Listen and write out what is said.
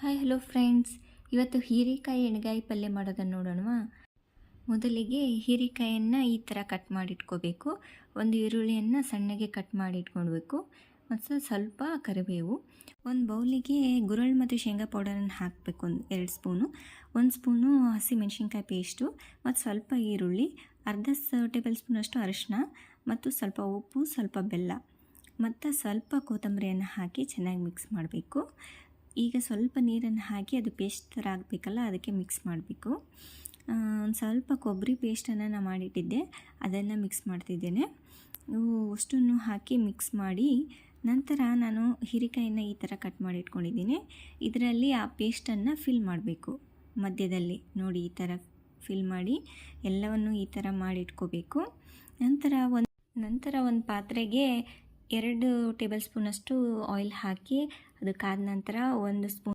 Hi hello friends, ಇವತ್ತು ಹೀರೆಕಾಯಿ ಎಣ್ಗಾಯಿ ಪಲ್ಯ ಮಾಡೋದನ್ನು ನೋಡೋಣವಾ. ಮೊದಲಿಗೆ ಹೀರೆಕಾಯಿಯನ್ನು ಈ ಥರ ಕಟ್ ಮಾಡಿಟ್ಕೋಬೇಕು. ಒಂದು ಈರುಳ್ಳಿಯನ್ನು ಸಣ್ಣಗೆ ಕಟ್ ಮಾಡಿ ಇಟ್ಕೊಳ್ಬೇಕು. ಮತ್ತು ಸ್ವಲ್ಪ ಕರಿಬೇವು. ಒಂದು ಬೌಲಿಗೆ ಗುರಳ್ ಮತ್ತು ಶೇಂಗಾ ಪೌಡರನ್ನು ಹಾಕಬೇಕು. ಒಂದು 2 ಸ್ಪೂನು. 1 ಸ್ಪೂನು ಹಸಿಮೆಣ್ಸಿನ್ಕಾಯಿ ಪೇಸ್ಟು ಮತ್ತು ಸ್ವಲ್ಪ ಈರುಳ್ಳಿ, ಅರ್ಧ ಟೇಬಲ್ ಸ್ಪೂನಷ್ಟು ಅರಿಶಿನ ಮತ್ತು ಸ್ವಲ್ಪ ಉಪ್ಪು, ಸ್ವಲ್ಪ ಬೆಲ್ಲ ಮತ್ತು ಸ್ವಲ್ಪ ಕೊತ್ತಂಬರಿಯನ್ನು ಹಾಕಿ ಚೆನ್ನಾಗಿ ಮಿಕ್ಸ್ ಮಾಡಬೇಕು. ಈಗ ಸ್ವಲ್ಪ ನೀರನ್ನು ಹಾಕಿ ಅದು ಪೇಸ್ಟ್ ಥರ ಆಗಬೇಕಲ್ಲ, ಅದಕ್ಕೆ ಮಿಕ್ಸ್ ಮಾಡಬೇಕು. ಒಂದು ಸ್ವಲ್ಪ ಕೊಬ್ಬರಿ ಪೇಸ್ಟನ್ನು ನಾನು ಮಾಡಿಟ್ಟಿದ್ದೆ, ಅದನ್ನು ಮಿಕ್ಸ್ ಮಾಡ್ತಿದ್ದೇನೆ. ಅಷ್ಟನ್ನು ಹಾಕಿ ಮಿಕ್ಸ್ ಮಾಡಿ ನಂತರ ನಾನು ಹೀರೆಕಾಯಿನ ಈ ಥರ ಕಟ್ ಮಾಡಿ ಇಟ್ಕೊಂಡಿದ್ದೀನಿ. ಇದರಲ್ಲಿ ಆ ಪೇಸ್ಟನ್ನು ಫಿಲ್ ಮಾಡಬೇಕು. ಮಧ್ಯದಲ್ಲಿ ನೋಡಿ ಈ ಥರ ಫಿಲ್ ಮಾಡಿ ಎಲ್ಲವನ್ನು ಈ ಥರ ಮಾಡಿ ಇಟ್ಕೋಬೇಕು. ನಂತರ ಒಂದು ಪಾತ್ರೆಗೆ 2 ಟೇಬಲ್ ಸ್ಪೂನಷ್ಟು ಆಯಿಲ್ ಹಾಕಿ ಅದಕ್ಕಾದ ನಂತರ 1 ಸ್ಪೂನ್